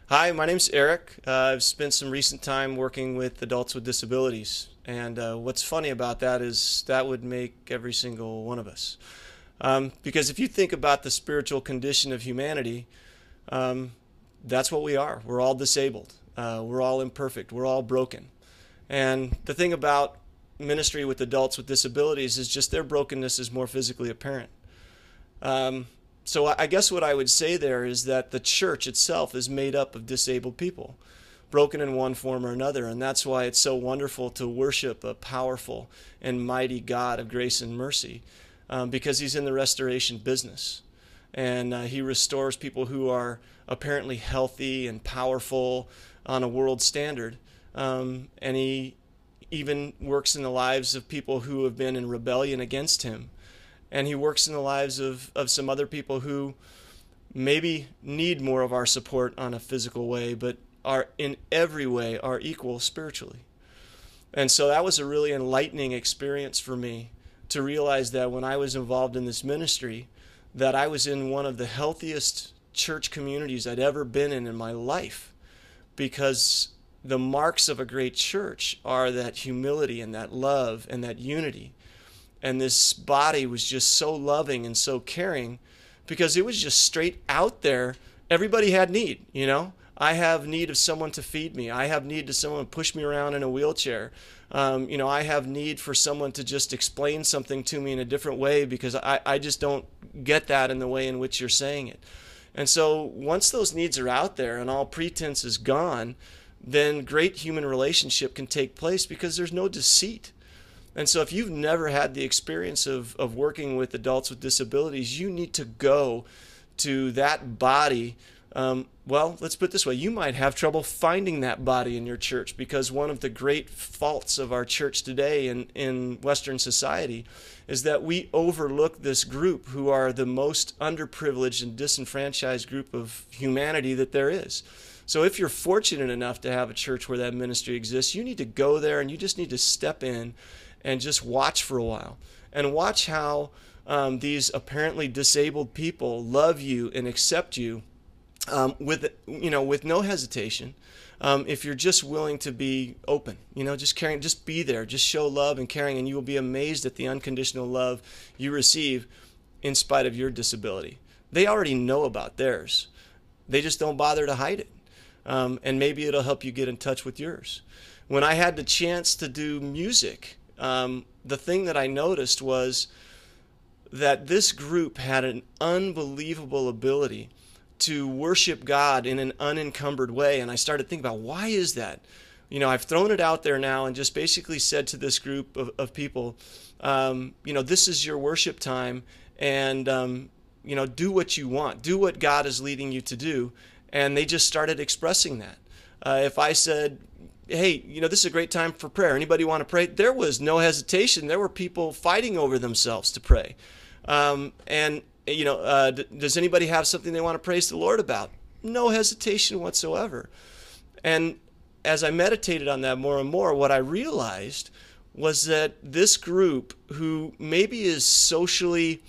Hi, my name's Eric. I've spent some recent time working with adults with disabilities. And what's funny about that is that would make every single one of us. Because if you think about the spiritual condition of humanity, um, that's what we are. We're all disabled. We're all imperfect. We're all broken. And the thing about ministry with adults with disabilities is just their brokenness is more physically apparent. Um, so I guess what I would say there is that the church itself is made up of disabled people, broken in one form or another, and that's why it's so wonderful to worship a powerful and mighty God of grace and mercy, because He's in the restoration business, and He restores people who are apparently healthy and powerful on a world standard, and He even works in the lives of people who have been in rebellion against Him. And He works in the lives of some other people who maybe need more of our support on a physical way, but are in every way are equal spiritually. And so that was a really enlightening experience for me to realize that when I was involved in this ministry, that I was in one of the healthiest church communities I'd ever been in my life, because the marks of a great church are that humility and that love and that unity. And this body was just so loving and so caring, because it was just straight out there. Everybody had need, you know. I have need of someone to feed me. I have need to someone to push me around in a wheelchair. I have need for someone to just explain something to me in a different way, because I just don't get that in the way in which you're saying it. And so once those needs are out there and all pretense is gone, then great human relationship can take place, because there's no deceit. And so if you've never had the experience of working with adults with disabilities, you need to go to that body. Well, let's put it this way. You might have trouble finding that body in your church, because one of the great faults of our church today in Western society is that we overlook this group who are the most underprivileged and disenfranchised group of humanity that there is. So if you're fortunate enough to have a church where that ministry exists, you need to go there, and you just need to step in and just watch for a while, and watch how these apparently disabled people love you and accept you with no hesitation. If you're just willing to be open, just caring, just be there, just show love and caring, and you will be amazed at the unconditional love you receive in spite of your disability. They already know about theirs. They just don't bother to hide it. And maybe it'll help you get in touch with yours. When I had the chance to do music, the thing that I noticed was that this group had an unbelievable ability to worship God in an unencumbered way. And I started thinking about, why is that? I've thrown it out there now and just basically said to this group of people, this is your worship time, and, do what you want. Do what God is leading you to do. And they just started expressing that. If I said, hey, this is a great time for prayer. Anybody want to pray? There was no hesitation. There were people fighting over themselves to pray. Does anybody have something they want to praise the Lord about? No hesitation whatsoever. And as I meditated on that more and more, what I realized was that this group, who maybe is socially,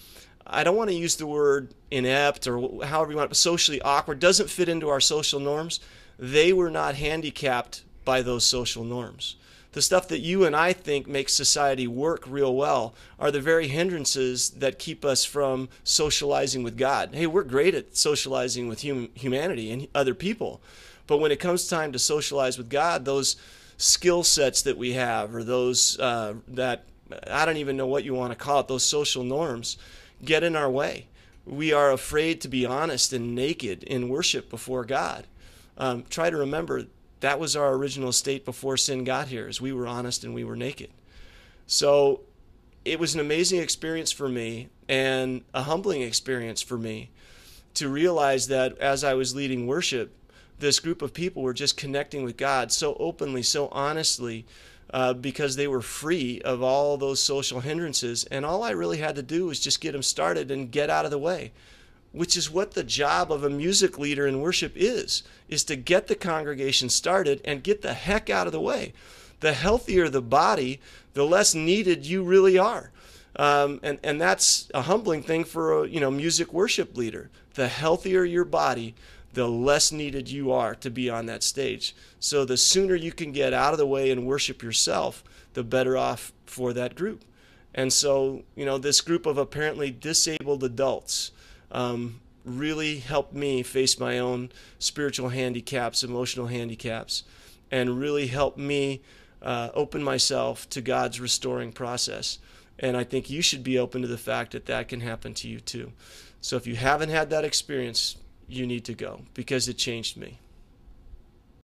I don't want to use the word inept or however you want, but socially awkward, doesn't fit into our social norms, they were not handicapped by those social norms. The stuff that you and I think makes society work real well are the very hindrances that keep us from socializing with God. Hey, we're great at socializing with humanity and other people, but when it comes time to socialize with God, those skill sets that we have, or those that, I don't even know what you want to call it, those social norms, get in our way. We are afraid to be honest and naked in worship before God. Try to remember, that was our original state before sin got here, is we were honest and we were naked. So it was an amazing experience for me, and a humbling experience for me, to realize that as I was leading worship, this group of people were just connecting with God so openly, so honestly, because they were free of all those social hindrances. And all I really had to do was just get them started and get out of the way, which is what the job of a music leader in worship is to get the congregation started and get the heck out of the way. The healthier the body, the less needed you really are. And that's a humbling thing for a music worship leader. The healthier your body, the less needed you are to be on that stage. So the sooner you can get out of the way and worship yourself, the better off for that group. And so, this group of apparently disabled adults really helped me face my own spiritual handicaps, emotional handicaps, and really helped me open myself to God's restoring process. And I think you should be open to the fact that that can happen to you too. So if you haven't had that experience, you need to go, because it changed me.